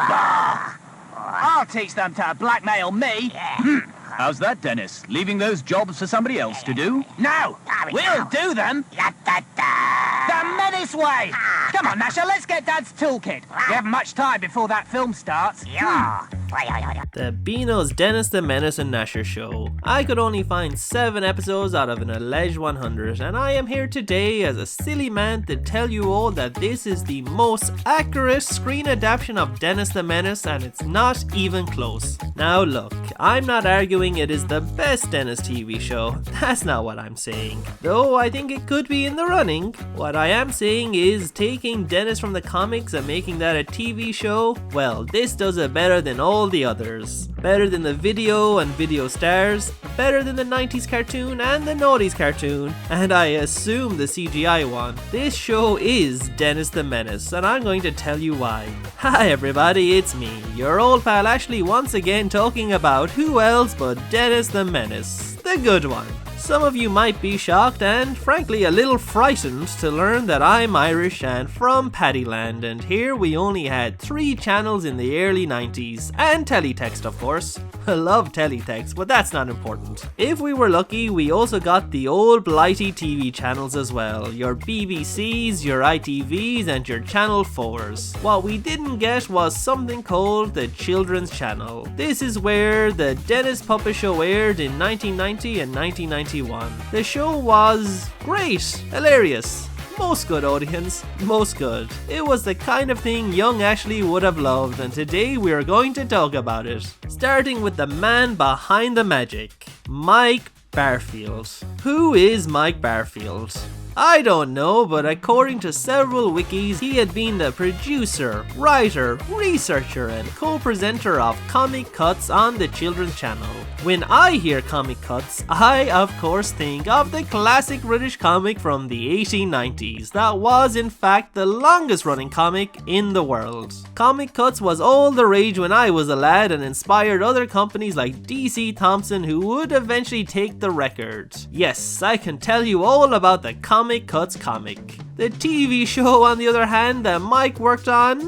I'll teach them to blackmail me. How's that, Dennis? Leaving those jobs for somebody else to do? No, we'll do them the Menace way. Come on, Gnasher, let's get Dad's toolkit. We haven't much time before that film starts. The Beano's Dennis the Menace and Gnasher show. I could only find 7 episodes out of an alleged 100, and I am here today as a silly man to tell you all that this is the most accurate screen adaptation of Dennis the Menace, and it's not even close. Now look, I'm not arguing it is the best Dennis TV show, that's not what I'm saying. Though I think it could be in the running. What I am saying is taking Dennis from the comics and making that a TV show, well, this does it better than all the others. Better than the video and video stars, better than the 90s cartoon and the noughties cartoon, and I assume the CGI one. This show is Dennis the Menace, and I'm going to tell you why. Hi everybody, it's me, your old pal Ashley, once again talking about who else but Dennis the Menace, the good one. Some of you might be shocked and frankly a little frightened to learn that I'm Irish and from Paddyland, and here we only had 3 channels in the early 90s, and teletext of course. I love teletext, but that's not important. If we were lucky, we also got the old blighty TV channels as well, your BBCs, your ITVs and your Channel 4s. What we didn't get was something called the Children's Channel. This is where the Dennis Puppet Show aired in 1990 and 1991. The show was great, hilarious. Most good, audience, most good. It was the kind of thing young Ashley would have loved, and today we are going to talk about it. Starting with the man behind the magic, Mike Barfield. Who is Mike Barfield? I don't know, but according to several wikis, he had been the producer, writer, researcher, and co-presenter of Comic Cuts on the Children's Channel. When I hear Comic Cuts, I of course think of the classic British comic from the 1890s that was in fact the longest running comic in the world. Comic Cuts was all the rage when I was a lad and inspired other companies like DC Thompson, who would eventually take the record. Yes, I can tell you all about the Comic Cuts comic. The TV show, on the other hand, that Mike worked on,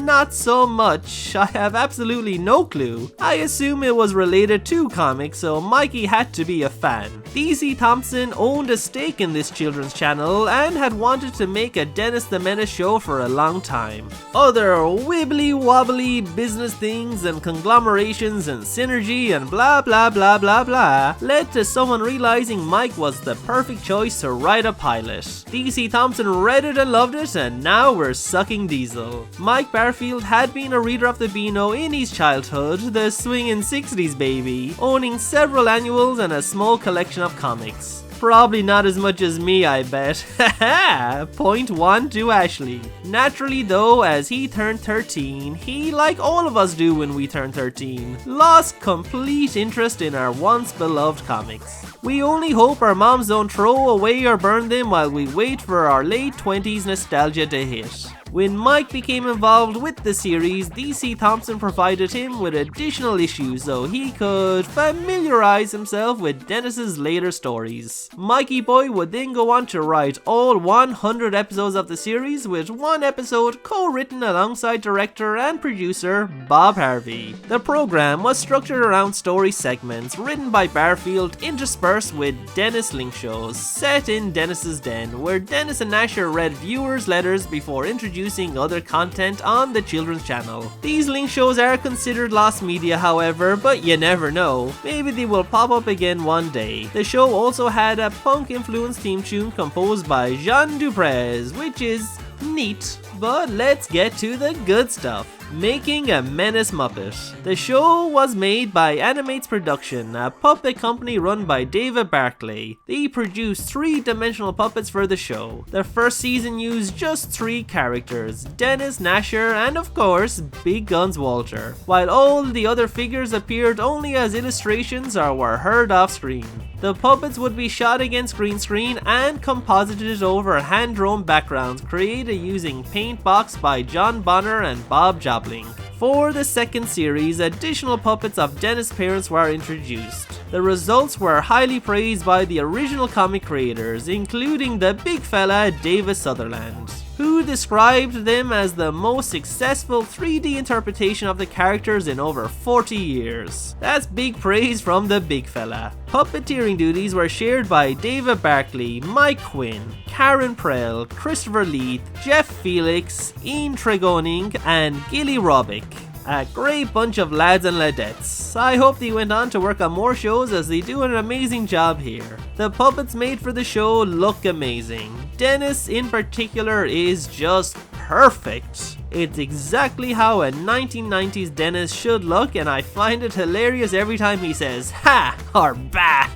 not so much. I have absolutely no clue. I assume it was related to comics, so Mikey had to be a fan. DC Thompson owned a stake in this children's channel and had wanted to make a Dennis the Menace show for a long time. Other wibbly wobbly business things and conglomerations and synergy and blah blah blah blah blah led to someone realizing Mike was the perfect choice to write a pilot. DC Thompson read it and loved it, and now we're sucking diesel. Mike Barfield had been a reader of the Beano in his childhood, the swingin' 60s baby, owning several annuals and a small collection of comics. Probably not as much as me, I bet. Haha, point 1 to Ashley. Naturally though, as he turned 13, he, like all of us do when we turn 13, lost complete interest in our once beloved comics. We only hope our moms don't throw away or burn them while we wait for our late 20s nostalgia to hit. When Mike became involved with the series, DC Thompson provided him with additional issues so he could familiarize himself with Dennis's later stories. Mikey Boy would then go on to write all 100 episodes of the series, with one episode co-written alongside director and producer Bob Harvey. The program was structured around story segments written by Barfield interspersed with Dennis link shows set in Dennis's den, where Dennis and Gnasher read viewers' letters before introducing other content on the children's channel. These link shows are considered lost media, however, but you never know. Maybe they will pop up again one day. The show also had a punk-influenced theme tune composed by Jean Duprez, which is neat. But let's get to the good stuff. Making a Menace Muppet. The show was made by Animates Production, a puppet company run by David Barclay. They produced 3-dimensional puppets for the show. The first season used just 3 characters, Dennis, Gnasher, and of course, Big Guns Walter, while all the other figures appeared only as illustrations or were heard off screen. The puppets would be shot against green screen and composited over hand-drawn backgrounds created using Paintbox by John Bonner and Bob Jobling. For the second series, additional puppets of Dennis' parents were introduced. The results were highly praised by the original comic creators, including the big fella David Sutherland. who described them as the most successful 3D interpretation of the characters in over 40 years. That's big praise from the big fella. Puppeteering duties were shared by David Barkley, Mike Quinn, Karen Prell, Christopher Leith, Jeff Felix, Ian Tregoning, and Gilly Robick. A great bunch of lads and ladettes. I hope they went on to work on more shows as they do an amazing job here. The puppets made for the show look amazing. Dennis in particular is just perfect. It's exactly how a 1990s Dennis should look, and I find it hilarious every time he says ha or bah.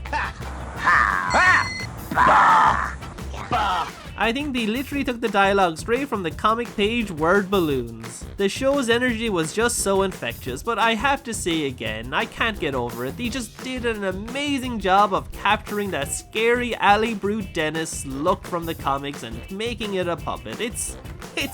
I think they literally took the dialogue straight from the comic page Word Balloons. The show's energy was just so infectious, but I have to say again, I can't get over it. They just did an amazing job of capturing that scary alley brute Dennis look from the comics and making it a puppet. It's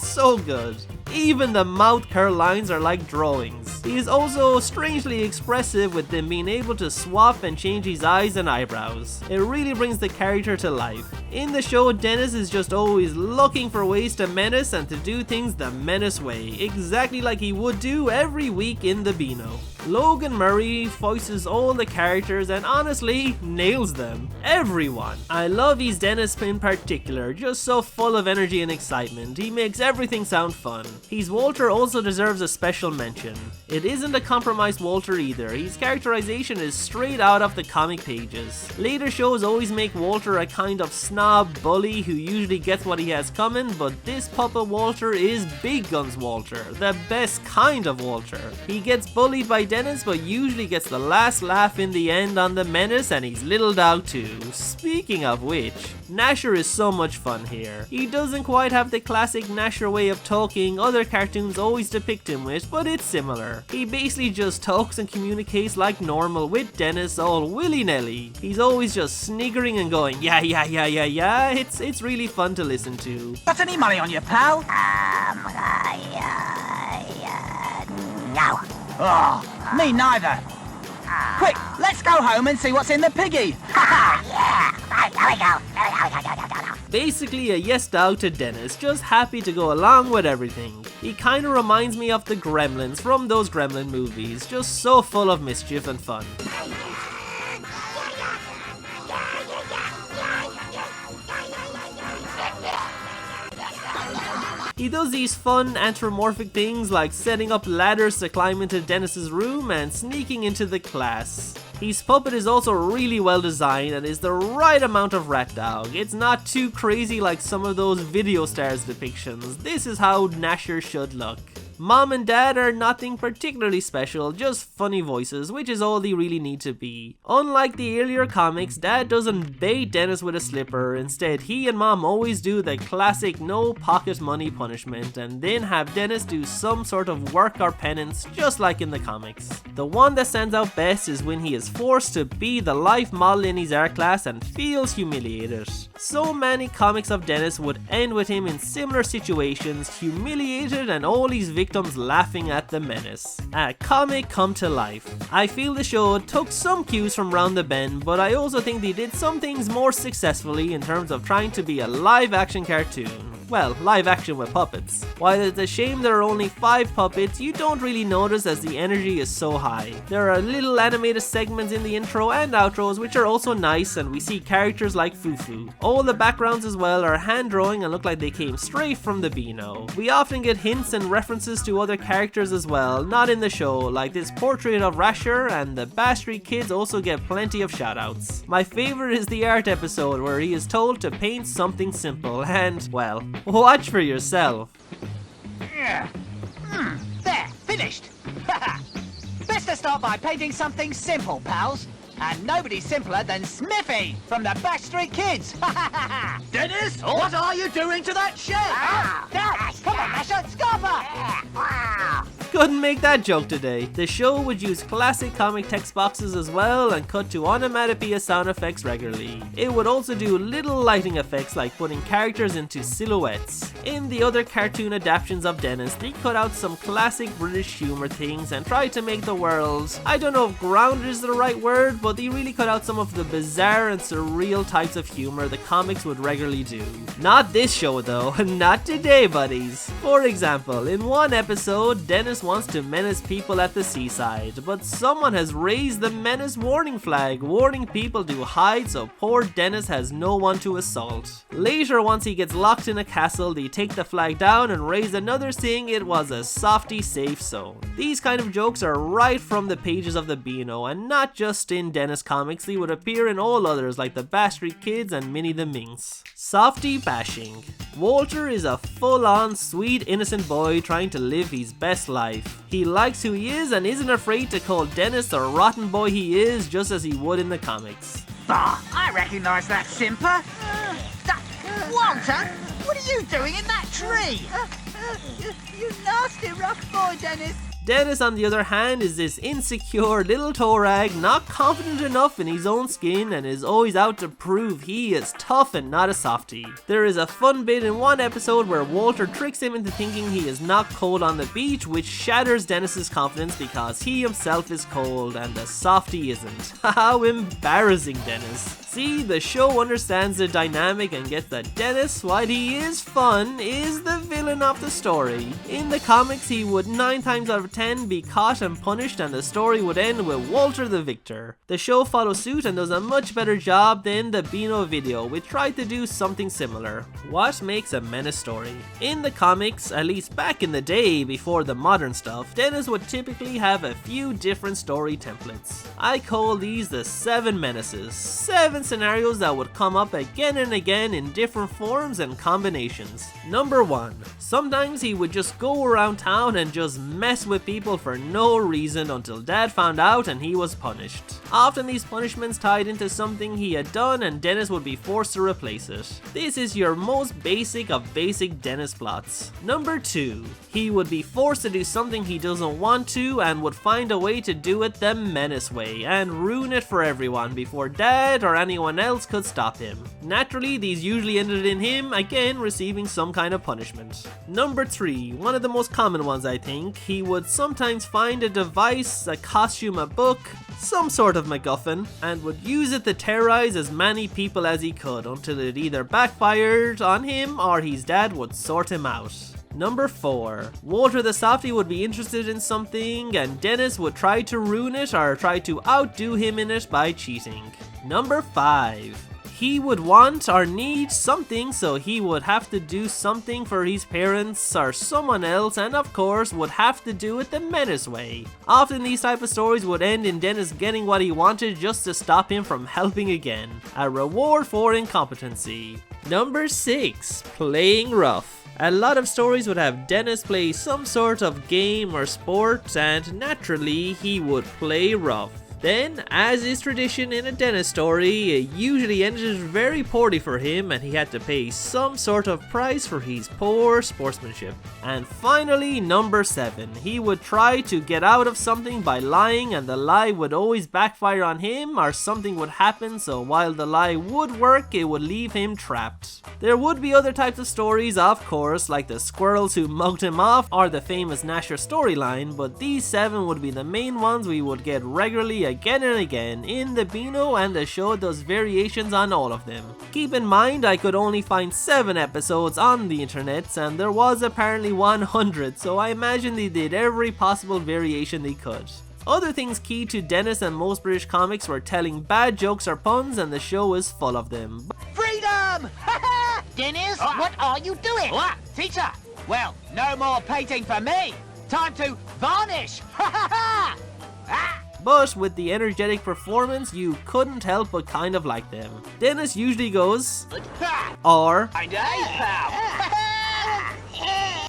so good. Even the mouth curl lines are like drawings. He is also strangely expressive, with them being able to swap and change his eyes and eyebrows. It really brings the character to life. In the show, Dennis is just always looking for ways to menace and to do things the Menace way, exactly like he would do every week in the Beano. Logan Murray voices all the characters and honestly nails them. Everyone. I love his Dennis in particular, just so full of energy and excitement. He makes everything sound fun. His Walter also deserves a special mention. It isn't a compromised Walter either. His characterization is straight out of the comic pages. Later shows always make Walter a kind of snob bully who usually gets what he has coming, but this puppet Walter is Big Guns Walter, the best kind of Walter. He gets bullied by Dennis, but usually gets the last laugh in the end on the Menace and his little dog too. Speaking of which, Gnasher is so much fun here. He doesn't quite have the classic Gnasher way of talking other cartoons always depict him with, but it's similar. He basically just talks and communicates like normal with Dennis all willy-nilly. He's always just sniggering and going yeah. It's really fun to listen to. Got any money on you, pal? No. Oh, me neither. Quick, let's go home and see what's in the piggy. Yeah. Right, there we go. Basically a yes dog to Dennis, just happy to go along with everything. He kinda reminds me of the Gremlins from those Gremlin movies, just so full of mischief and fun. He does these fun anthropomorphic things like setting up ladders to climb into Dennis's room and sneaking into the class. His puppet is also really well designed and is the right amount of rat dog. It's not too crazy like some of those video stars depictions. This is how Gnasher should look. Mom and Dad are nothing particularly special, just funny voices, which is all they really need to be. Unlike the earlier comics, Dad doesn't bait Dennis with a slipper. Instead, he and Mom always do the classic no pocket money punishment and then have Dennis do some sort of work or penance, just like in the comics. The one that stands out best is when he is forced to be the life model in his art class and feels humiliated. So many comics of Dennis would end with him in similar situations, humiliated and all his victims laughing at the Menace. A comic come to life. I feel the show took some cues from Round the Bend, but I also think they did some things more successfully in terms of trying to be a live action cartoon. Well, live action with puppets. While it's a shame there are only 5 puppets, you don't really notice as the energy is so high. There are little animated segments in the intro and outros which are also nice, and we see characters like Fufu. All the backgrounds as well are hand drawing and look like they came straight from the Beano. We often get hints and references to other characters as well, not in the show, like this portrait of Gnasher, and the Bash Street Kids also get plenty of shoutouts. My favorite is the art episode where he is told to paint something simple and, well, watch for yourself. There, finished. Best to start by painting something simple, pals. And nobody's simpler than Smithy from the Bash Street Kids. Dennis, what are you doing to that shed? Dad, come on, Gnasher, Scarper! couldn't make that joke today. The show would use classic comic text boxes as well and cut to onomatopoeia sound effects regularly. It would also do little lighting effects like putting characters into silhouettes. In the other cartoon adaptations of Dennis, they cut out some classic British humour things and tried to make the world, I don't know if grounded is the right word, but they really cut out some of the bizarre and surreal types of humour the comics would regularly do. Not this show though, not today buddies. For example, in one episode, Dennis wants to menace people at the seaside, but someone has raised the menace warning flag, warning people to hide so poor Dennis has no one to assault. Later, once he gets locked in a castle, they take the flag down and raise another saying it was a Softy safe zone. These kind of jokes are right from the pages of the Beano, and not just in Dennis comics, they would appear in all others like the Bash Street Kids and Minnie the Minx. Softy Bashing. Walter is a full-on sweet innocent boy trying to live his best life. He likes who he is and isn't afraid to call Dennis the rotten boy he is, just as he would in the comics. Bah, I recognise that simper. Walter, what are you doing in that tree? You nasty rough boy, Dennis. Dennis, on the other hand, is this insecure little toe rag, not confident enough in his own skin and is always out to prove he is tough and not a softie. There is a fun bit in one episode where Walter tricks him into thinking he is not cold on the beach, which shatters Dennis's confidence because he himself is cold and the softie isn't. How embarrassing, Dennis. See, the show understands the dynamic and gets that Dennis, while he is fun, is the villain of the story. In the comics, he would 9 times out of 10 be caught and punished, and the story would end with Walter the victor. The show follows suit and does a much better job than the Beano video, which tried to do something similar. What makes a menace story? In the comics, at least back in the day before the modern stuff, Dennis would typically have a few different story templates. I call these the 7 menaces. 7 scenarios that would come up again and again in different forms and combinations. Number 1. Sometimes he would just go around town and just mess with people for no reason until Dad found out and he was punished. Often these punishments tied into something he had done and Dennis would be forced to replace it. This is your most basic of basic Dennis plots. Number 2. He would be forced to do something he doesn't want to and would find a way to do it the menace way and ruin it for everyone before Dad or anyone else could stop him. Naturally, these usually ended in him again receiving some kind of punishment. Number 3. One of the most common ones, I think. He would sometimes find a device, a costume, a book, some sort of MacGuffin, and would use it to terrorize as many people as he could until it either backfired on him or his dad would sort him out. Number 4. Walter the Softy would be interested in something and Dennis would try to ruin it or try to outdo him in it by cheating. Number 5. He would want or need something, so he would have to do something for his parents or someone else, and of course would have to do it the menace way. Often these type of stories would end in Dennis getting what he wanted just to stop him from helping again. A reward for incompetency. Number 6. Playing rough. A lot of stories would have Dennis play some sort of game or sport, and naturally he would play rough. Then, as is tradition in a Dennis story, it usually ended very poorly for him and he had to pay some sort of price for his poor sportsmanship. And finally, number 7. He would try to get out of something by lying and the lie would always backfire on him or something would happen, so while the lie would work, it would leave him trapped. There would be other types of stories, of course, like the squirrels who mugged him off or the famous Gnasher storyline, but these 7 would be the main ones we would get regularly again and again in the Beano, and the show does variations on all of them. Keep in mind I could only find 7 episodes on the internet and there was apparently 100, so I imagine they did every possible variation they could. Other things key to Dennis and most British comics were telling bad jokes or puns, and the show is full of them. Freedom! Dennis, what are you doing? What? Teacher? Well, no more painting for me. Time to varnish. But with the energetic performance, you couldn't help but kind of like them. Dennis usually goes, or,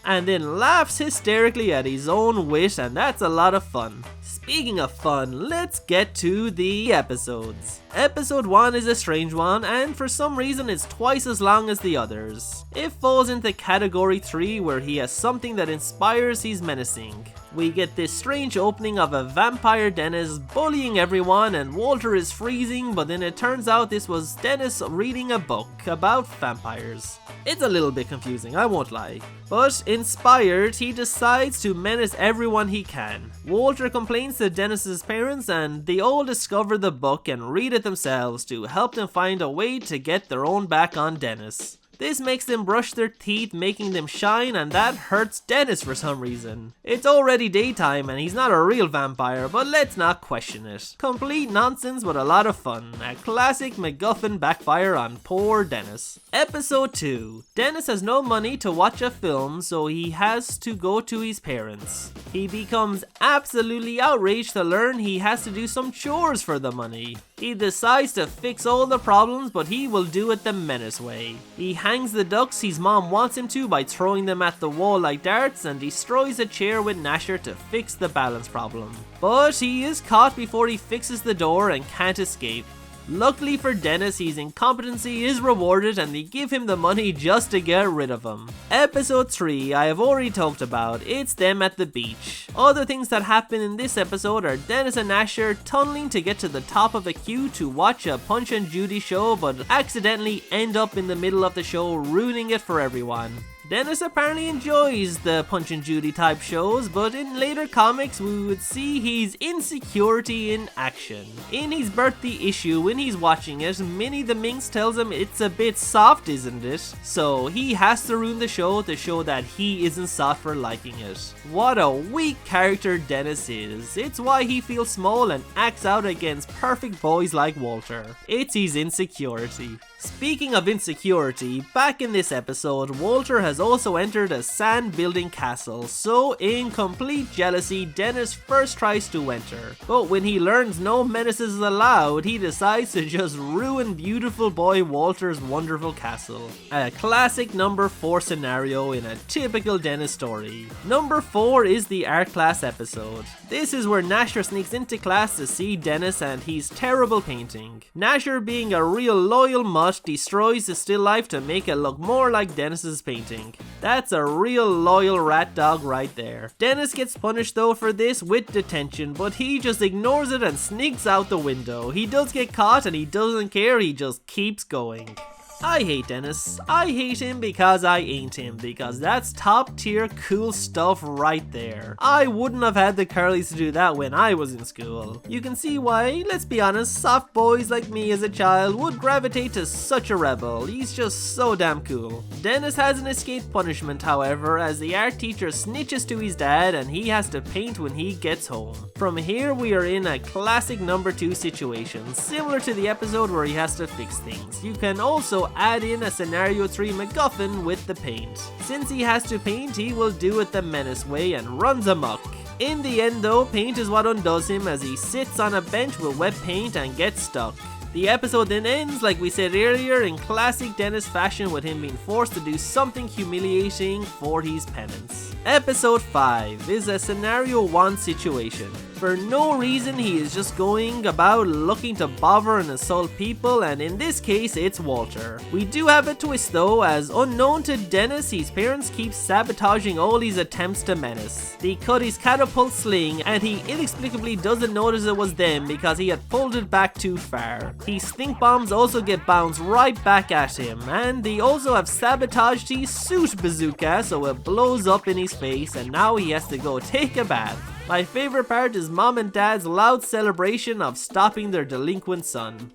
and then laughs hysterically at his own wit, and that's a lot of fun. Speaking of fun, let's get to the episodes. Episode 1 is a strange one, and for some reason it's twice as long as the others. It falls into category 3, where he has something that inspires his menacing. We get this strange opening of a vampire Dennis bullying everyone, and Walter is freezing, but then it turns out this was Dennis reading a book about vampires. It's a little bit confusing, I won't lie. But inspired, he decides to menace everyone he can. Walter complains to Dennis's parents, and they all discover the book and read it themselves to help them find a way to get their own back on Dennis. This makes them brush their teeth, making them shine, and that hurts Dennis for some reason. It's already daytime and he's not a real vampire, but let's not question it. Complete nonsense but a lot of fun. A classic MacGuffin backfire on poor Dennis. Episode 2. Dennis has no money to watch a film, so he has to go to his parents. He becomes absolutely outraged to learn he has to do some chores for the money. He decides to fix all the problems, but he will do it the Menace way. He hangs the ducks his mom wants him to by throwing them at the wall like darts, and destroys a chair with Gnasher to fix the balance problem. But he is caught before he fixes the door and can't escape. Luckily for Dennis, his incompetency is rewarded and they give him the money just to get rid of him. Episode 3 I have already talked about, it's them at the beach. Other things that happen in this episode are Dennis and Gnasher tunneling to get to the top of a queue to watch a Punch and Judy show, but accidentally end up in the middle of the show, ruining it for everyone. Dennis apparently enjoys the Punch and Judy type shows, but in later comics we would see his insecurity in action. In his birthday issue, when he's watching it, Minnie the Minx tells him it's a bit soft, isn't it? So he has to ruin the show to show that he isn't soft for liking it. What a weak character Dennis is. It's why he feels small and acts out against perfect boys like Walter. It's his insecurity. Speaking of insecurity, back in this episode, Walter has also entered a sand building castle, so in complete jealousy, Dennis first tries to enter. But when he learns no menaces allowed, he decides to just ruin beautiful boy Walter's wonderful castle. A classic number 4 scenario in a typical Dennis story. Number 4 is the art class episode. This is where Gnasher sneaks into class to see Dennis and his terrible painting. Gnasher, being a real loyal mutt, destroys the still life to make it look more like Dennis's painting. That's a real loyal rat dog right there. Dennis gets punished though for this with detention, but he just ignores it and sneaks out the window. He does get caught and he doesn't care, he just keeps going. I hate Dennis. I hate him because I ain't him, because that's top tier cool stuff right there. I wouldn't have had the curlies to do that when I was in school. You can see why, let's be honest, soft boys like me as a child would gravitate to such a rebel. He's just so damn cool. Dennis hasn't escaped punishment, however, as the art teacher snitches to his dad and he has to paint when he gets home. From here we are in a classic number 2 situation, similar to the episode where he has to fix things. You can also add in a scenario 3 MacGuffin with the paint. Since he has to paint, he will do it the Menace way and runs amok. In the end though, paint is what undoes him as he sits on a bench with wet paint and gets stuck. The episode then ends, like we said earlier, in classic Dennis fashion, with him being forced to do something humiliating for his penance. Episode 5 is a scenario 1 situation. For no reason, he is just going about looking to bother and assault people, and in this case it's Walter. We do have a twist though, as unknown to Dennis, his parents keep sabotaging all his attempts to menace. They cut his catapult sling and he inexplicably doesn't notice it was them because he had pulled it back too far. His stink bombs also get bounced right back at him, and they also have sabotaged his suit bazooka so it blows up in his face and now he has to go take a bath. My favorite part is Mom and Dad's loud celebration of stopping their delinquent son.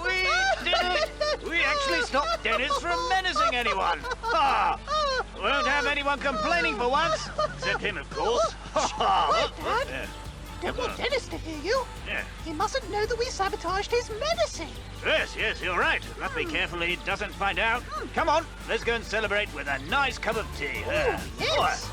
We did it! We actually stopped Dennis from menacing anyone! Won't have anyone complaining for once, except him, of course. Dad. Don't want Dennis to hear you. Yeah. He mustn't know that we sabotaged his menacing. Yes, you're right. Must be careful he doesn't find out. Come on, let's go and celebrate with a nice cup of tea. Yes.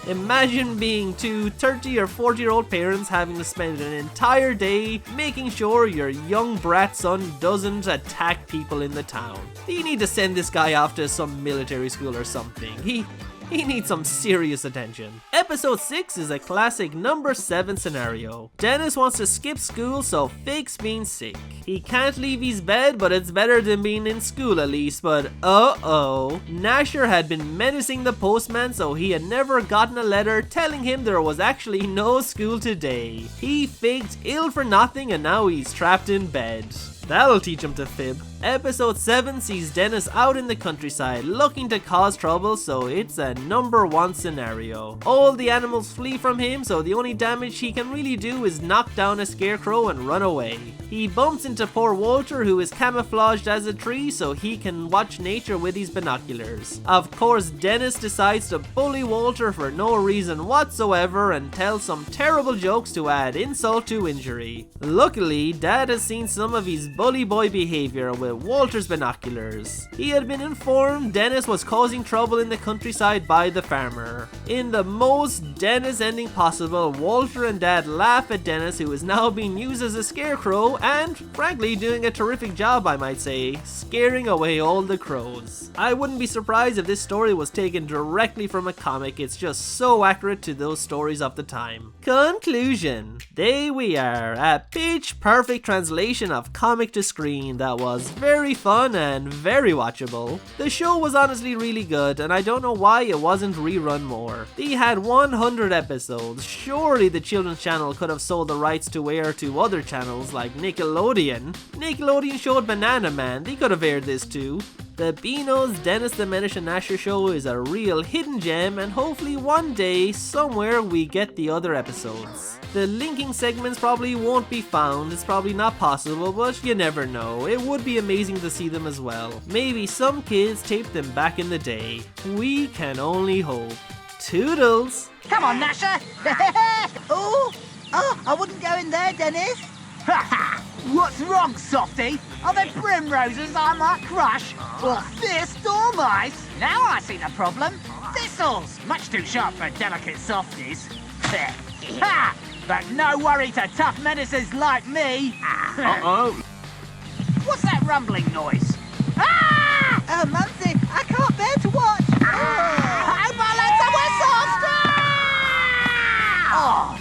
Imagine being two 30 or 40-year-old parents having to spend an entire day making sure your young brat son doesn't attack people in the town. You need to send this guy off to some military school or something. He needs some serious attention. Episode 6 is a classic number 7 scenario. Dennis wants to skip school so fakes being sick. He can't leave his bed, but it's better than being in school at least. But uh-oh, Gnasher had been menacing the postman, so he had never gotten a letter telling him there was actually no school today. He faked ill for nothing and now he's trapped in bed. That'll teach him to fib. Episode 7 sees Dennis out in the countryside looking to cause trouble, so it's a number 1 scenario. All the animals flee from him, so the only damage he can really do is knock down a scarecrow and run away. He bumps into poor Walter, who is camouflaged as a tree so he can watch nature with his binoculars. Of course, Dennis decides to bully Walter for no reason whatsoever and tell some terrible jokes to add insult to injury. Luckily, Dad has seen some of his bully boy behavior with Walter's binoculars. He had been informed Dennis was causing trouble in the countryside by the farmer. In the most Dennis ending possible, Walter and Dad laugh at Dennis, who is now being used as a scarecrow and, frankly, doing a terrific job, I might say, scaring away all the crows. I wouldn't be surprised if this story was taken directly from a comic. It's just so accurate to those stories of the time. Conclusion. There we are, a pitch perfect translation of comic to screen that was very fun and very watchable. The show was honestly really good, and I don't know why it wasn't rerun more. They had 100 episodes. Surely the children's channel could have sold the rights to air to other channels like Nickelodeon. Nickelodeon showed Banana Man, they could have aired this too. The Beano's Dennis the Menace and Gnasher show is a real hidden gem, and hopefully one day, somewhere, we get the other episodes. The linking segments probably won't be found, it's probably not possible, but you never know. It would be amazing to see them as well. Maybe some kids taped them back in the day. We can only hope. Toodles! Come on, Gnasher. Oh, I wouldn't go in there, Dennis. What's wrong, Softy? Are they primroses I might crush? Or this dormice? Now I see the problem. Thistles! Much too sharp for delicate softies. Ha! But no worry to tough menaces like me. Uh-oh. What's that rumbling noise? Ah! Muncie, I can't bear to watch. Hey, Marletta, we're Softy! Oh!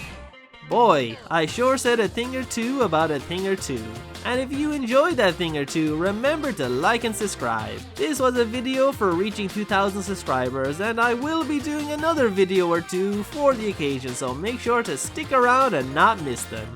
Boy, I sure said a thing or two about a thing or two. And if you enjoyed that thing or two, remember to like and subscribe. This was a video for reaching 2,000 subscribers, and I will be doing another video or two for the occasion, so make sure to stick around and not miss them.